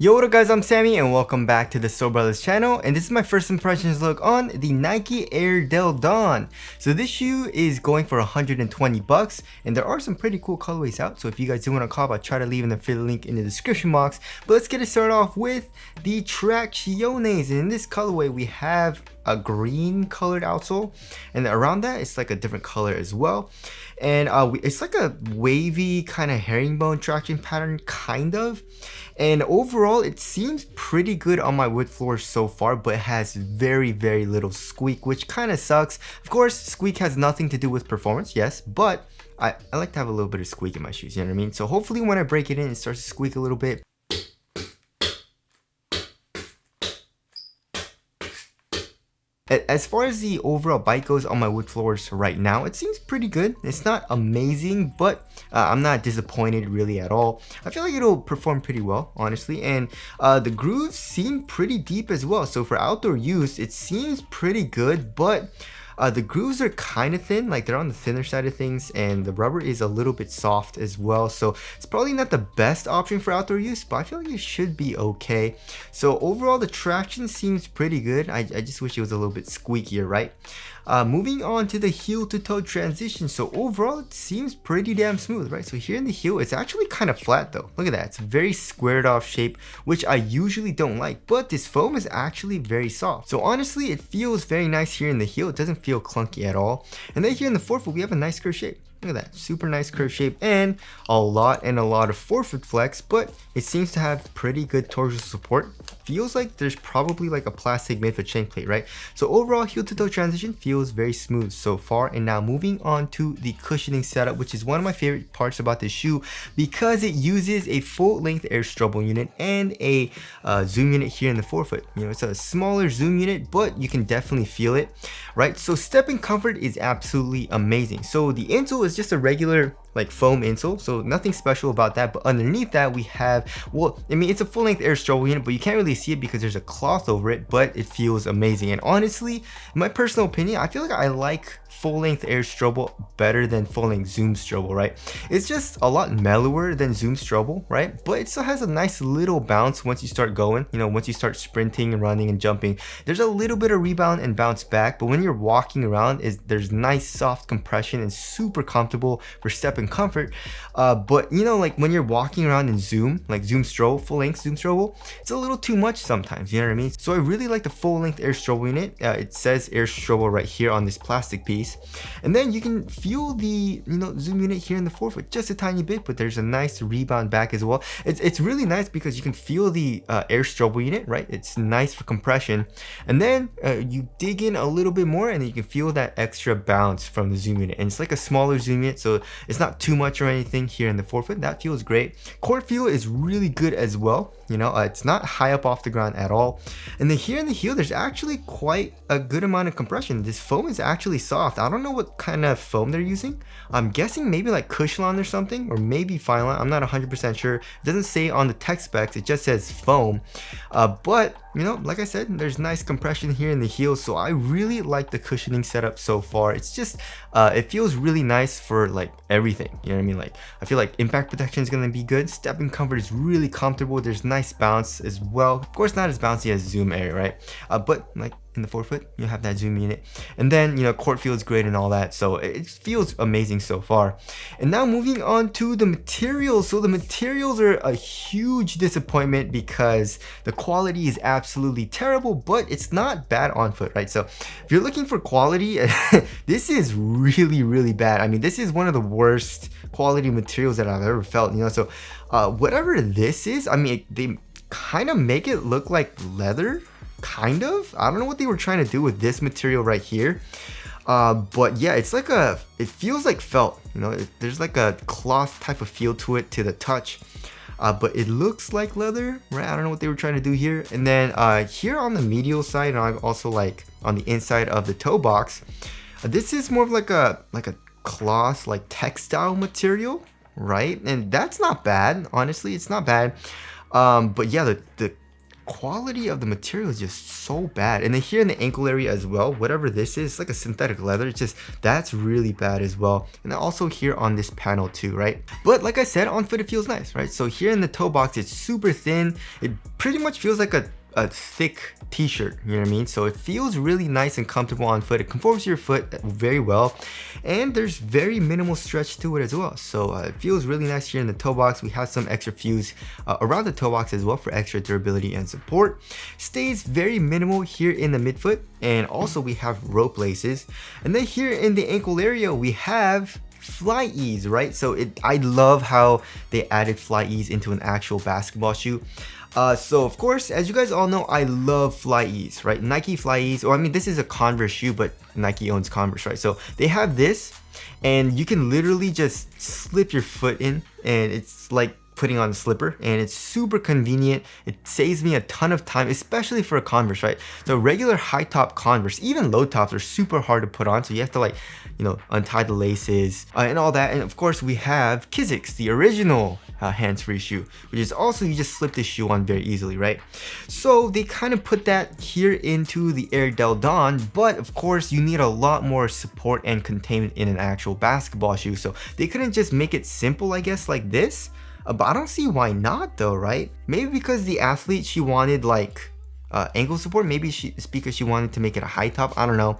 Yo, what up guys, I'm Sammy and welcome back to the Soul Brothers channel, and this is my first impressions look on the Nike Air Deldon. So this shoe is going for 120 bucks and there are some pretty cool colorways out, so if you guys do want to cop, I'll try to leave an affiliate link in the description box. But let's get it started off with the Tracciones, and in this colorway we have a green colored outsole, and around that it's like a different color as well, and it's like a wavy kind of herringbone traction pattern kind of. And overall it seems pretty good on my wood floor so far, but it has very little squeak, which kind of sucks. Of course squeak has nothing to do with performance, yes, but I like to have a little bit of squeak in my shoes, you know what I mean? So hopefully when I break it in, it starts to squeak a little bit. As far as the overall bite goes on my wood floors right now, it seems pretty good. It's not amazing, but I'm not disappointed really at all. I feel like it'll perform pretty well, honestly, and the grooves seem pretty deep as well. So for outdoor use, it seems pretty good, but the grooves are kind of thin, like they're on the thinner side of things, and the rubber is a little bit soft as well, so it's probably not the best option for outdoor use, but I feel like it should be okay. So overall the traction seems pretty good. I just wish it was a little bit squeakier, right? Moving on to the heel to toe transition. So overall it seems pretty damn smooth, right? So here in the heel, it's actually kind of flat though. Look at that, it's very squared off shape, which I usually don't like, but this foam is actually very soft. So honestly, it feels very nice here in the heel. It doesn't feel clunky at all. And then here in the forefoot, we have a nice curve shape. Look at that, super nice curve shape and a lot of forefoot flex, but it seems to have pretty good torsional support. Feels like there's probably like a plastic made for chain plate, right? So overall heel to toe transition feels very smooth so far. And now moving on to the cushioning setup, which is one of my favorite parts about this shoe because it uses a full length air strobel unit and a zoom unit here in the forefoot. You know, it's a smaller zoom unit, but you can definitely feel it, right? So stepping comfort is absolutely amazing. So the insole is just a regular like foam insole, so nothing special about that, but underneath that we have, well, I mean, it's a full length air strobel unit, but you can't really see it because there's a cloth over it, but it feels amazing. And honestly, in my personal opinion, I feel like I like full length air strobel better than full length zoom strobel, right? It's just a lot mellower than zoom strobel, right? But it still has a nice little bounce once you start going, you know, once you start sprinting and running and jumping, there's a little bit of rebound and bounce back, but when you're walking around, there's nice soft compression and super comfortable for stepping comfort. But you know, like when you're walking around in zoom, like zoom strobel, full length zoom strobel, it's a little too much sometimes, you know what I mean? So I really like the full length air strobel unit. It says air strobel right here on this plastic piece, and then you can feel the, you know, zoom unit here in the forefoot just a tiny bit, but there's a nice rebound back as well. It's really nice because you can feel the air strobel unit, right? It's nice for compression, and then you dig in a little bit more and then you can feel that extra bounce from the zoom unit, and it's like a smaller zoom unit, so it's not too much or anything here in the forefoot. That feels great. Court feel is really good as well, you know, it's not high up off the ground at all. And then here in the heel, there's actually quite a good amount of compression. This foam is actually soft. I don't know what kind of foam they're using. I'm guessing maybe like Cushlon or something, or maybe Phylon. I'm not 100% sure. It doesn't say on the tech specs, it just says foam. But you know, like I said, there's nice compression here in the heel, so I really like the cushioning setup so far. It's just it feels really nice for like everything, you know what I mean? Like I feel like impact protection is going to be good, stepping comfort is really comfortable, there's nice bounce as well. Of course not as bouncy as Zoom Air, right? But like in the forefoot, you have that zoom unit, and then, you know, court feels great and all that, so it feels amazing so far. And now moving on to the materials. So the materials are a huge disappointment because the quality is absolutely terrible, but it's not bad on foot, right? So if you're looking for quality, this is really bad. I mean, this is one of the worst quality materials that I've ever felt, you know. So whatever this is, I mean, they kind of make it look like leather, kind of. I don't know what they were trying to do with this material right here, but yeah, it's like it feels like felt, you know. There's like a cloth type of feel to it to the touch, but it looks like leather, right? I don't know what they were trying to do here. And then here on the medial side, and also like on the inside of the toe box, this is more of like a cloth, like textile material, right? And that's not bad, honestly, it's not bad. But yeah, the quality of the material is just so bad. And then here in the ankle area as well, whatever this is, it's like a synthetic leather. It's just, that's really bad as well. And then also here on this panel too, right? But like I said, on foot it feels nice, right? So here in the toe box, it's super thin. It pretty much feels like a thick t-shirt, you know what I mean? So it feels really nice and comfortable on foot. It conforms to your foot very well, and there's very minimal stretch to it as well. So it feels really nice here in the toe box. We have some extra fuse around the toe box as well for extra durability and support. Stays very minimal here in the midfoot, and also we have rope laces. And then here in the ankle area, we have fly ease, right? So I love how they added fly ease into an actual basketball shoe. So of course, as you guys all know, I love fly ease, right? Nike fly ease, or I mean, this is a Converse shoe, but Nike owns Converse, right? So they have this, and you can literally just slip your foot in, and it's like putting on a slipper, and it's super convenient. It saves me a ton of time, especially for a Converse, right? So regular high top Converse, even low tops, are super hard to put on, so you have to, like, you know, untie the laces and all that. And of course we have Kizik's, the original hands-free shoe, which is also, you just slip this shoe on very easily, right? So they kind of put that here into the Air Deldon, but of course you need a lot more support and containment in an actual basketball shoe, so they couldn't just make it simple, I guess, like this. But I don't see why not though, right? Maybe because the athlete, she wanted like ankle support. Maybe it's because she wanted to make it a high top. I don't know.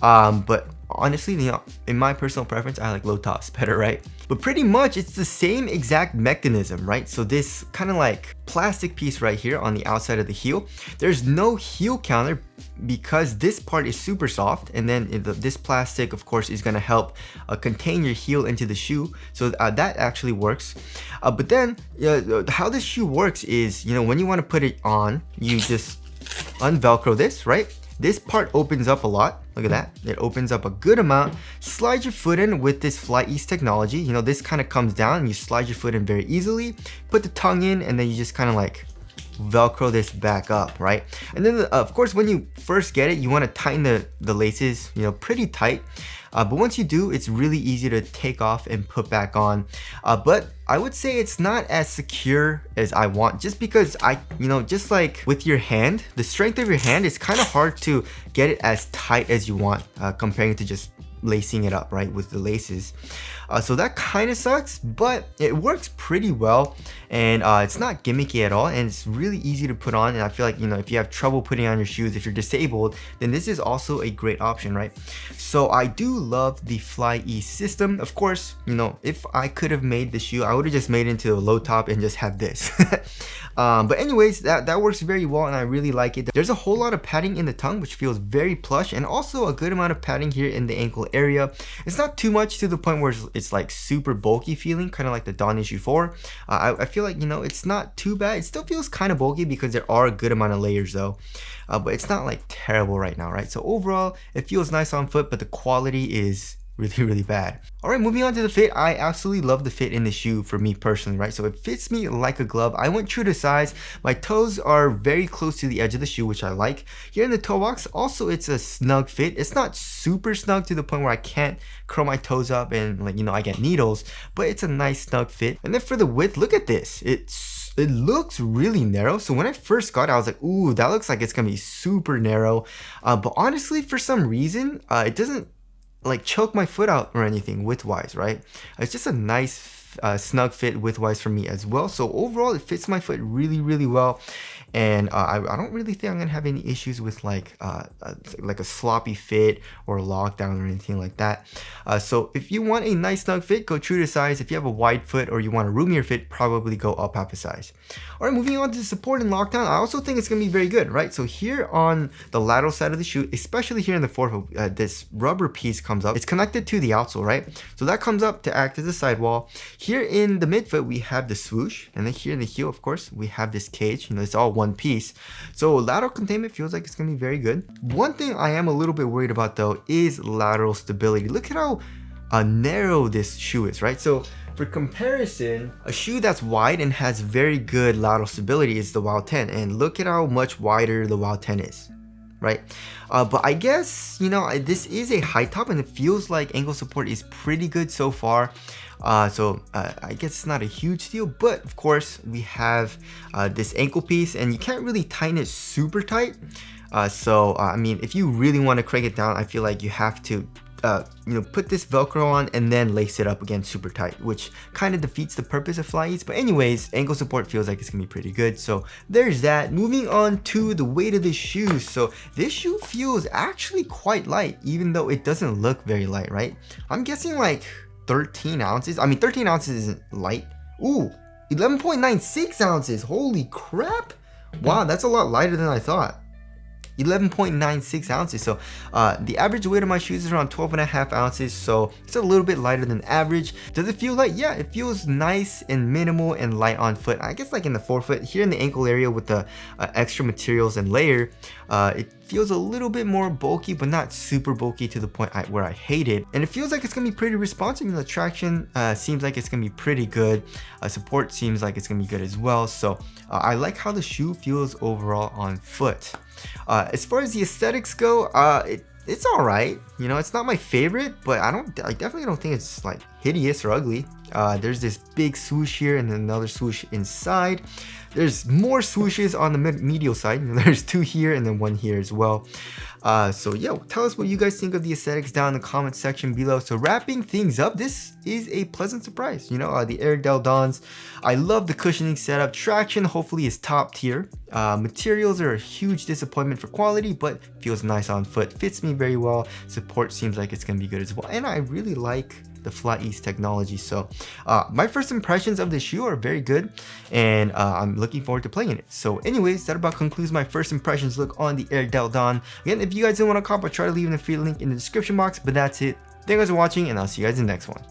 But honestly, you know, in my personal preference, I like low tops better, right? But pretty much it's the same exact mechanism, right? So this kind of like plastic piece right here on the outside of the heel, there's no heel counter because this part is super soft, and then this plastic, of course, is going to help contain your heel into the shoe. So that actually works. But then how this shoe works is, you know, when you want to put it on, you just unvelcro this, right? This part opens up a lot. Look at that. It opens up a good amount. Slide your foot in with this Fly Ease technology. You know, this kind of comes down and you slide your foot in very easily. Put the tongue in, and then you just kind of like Velcro this back up, right? And then of course, when you first get it, you want to tighten the laces, you know, pretty tight. But once you do, it's really easy to take off and put back on. But I would say it's not as secure as I want, just because you know, just like with your hand, the strength of your hand, it's kind of hard to get it as tight as you want, comparing to just lacing it up, right, with the laces. So that kind of sucks, but it works pretty well, and it's not gimmicky at all, and it's really easy to put on. And I feel like, you know, if you have trouble putting on your shoes, if you're disabled, then this is also a great option, right? So I do love the Fly Ease system. Of course, you know, if I could have made the shoe, I would have just made it into a low top and just have this. But anyways, that works very well, and I really like it. There's a whole lot of padding in the tongue, which feels very plush, and also a good amount of padding here in the ankle area. It's not too much to the point where it's like super bulky feeling, kind of like the Dawn Issue 4. I feel like, you know, it's not too bad. It still feels kind of bulky because there are a good amount of layers though. But it's not like terrible right now, right? So overall, it feels nice on foot, but the quality is really bad. All right, moving on to the fit. I absolutely love the fit in the shoe for me personally, right? So it fits me like a glove. I went true to size. My toes are very close to the edge of the shoe, which I like. Here in the toe box, also it's a snug fit. It's not super snug to the point where I can't curl my toes up and, like, you know, I get needles, but it's a nice snug fit. And then for the width, look at this. It looks really narrow. So when I first got it, I was like, ooh, that looks like it's gonna be super narrow. But honestly, for some reason, it doesn't like choke my foot out or anything width-wise, right? It's just a nice snug fit width-wise for me as well. So overall, it fits my foot really well. And I don't really think I'm gonna have any issues with like a sloppy fit or a lockdown or anything like that. So if you want a nice snug fit, go true to size. If you have a wide foot or you want a roomier fit, probably go up half a size. All right, moving on to support and lockdown. I also think it's gonna be very good, right? So here on the lateral side of the shoe, especially here in the forefoot, this rubber piece comes up. It's connected to the outsole, right? So that comes up to act as a sidewall. Here in the midfoot, we have the swoosh, and then here in the heel, of course, we have this cage. You know, it's all one piece. So lateral containment feels like it's gonna be very good. One thing I am a little bit worried about though is lateral stability. Look at how narrow this shoe is, right? So for comparison, a shoe that's wide and has very good lateral stability is the Wow 10, and look at how much wider the Wow 10 is. right? But I guess, you know, this is a high top and it feels like ankle support is pretty good so far. So I guess it's not a huge deal, but of course we have this ankle piece and you can't really tighten it super tight. I mean, if you really want to crank it down, I feel like you have to you know, put this Velcro on and then lace it up again super tight, which kind of defeats the purpose of FlyEase. But anyways, ankle support feels like it's gonna be pretty good. So there's that. Moving on to the weight of the shoe. So this shoe feels actually quite light, even though it doesn't look very light, right? I'm guessing like 13 ounces. I mean, 13 ounces isn't light. Ooh, 11.96 ounces. Holy crap. Wow, that's a lot lighter than I thought. 11.96 ounces. So the average weight of my shoes is around 12.5 ounces, so it's a little bit lighter than average. Does it feel light? Yeah, it feels nice and minimal and light on foot. I guess like in the forefoot, here in the ankle area with the extra materials and layer, it feels a little bit more bulky, but not super bulky to the point where I hate it. And it feels like it's gonna be pretty responsive. You know, the traction seems like it's gonna be pretty good. Support seems like it's gonna be good as well. So I like how the shoe feels overall on foot. As far as the aesthetics go, it's all right. You know, it's not my favorite, but I definitely don't think it's like hideous or ugly. There's this big swoosh here and then another swoosh inside. There's more swooshes on the medial side. There's 2 here and then 1 here as well. So yeah, tell us what you guys think of the aesthetics down in the comment section below. So wrapping things up, this is a pleasant surprise. You know, the Air Deldons, I love the cushioning setup. Traction hopefully is top tier. Materials are a huge disappointment for quality, but feels nice on foot. Fits me very well. Support seems like it's gonna be good as well. And I really like the FlyEase technology. So my first impressions of the shoe are very good, and I'm looking forward to playing it. So anyways, that about concludes my first impressions look on the Air Deldon. Again, if you guys didn't want to cop, I'll try to leave a free link in the description box, but that's it. Thank you guys for watching, and I'll see you guys in the next one.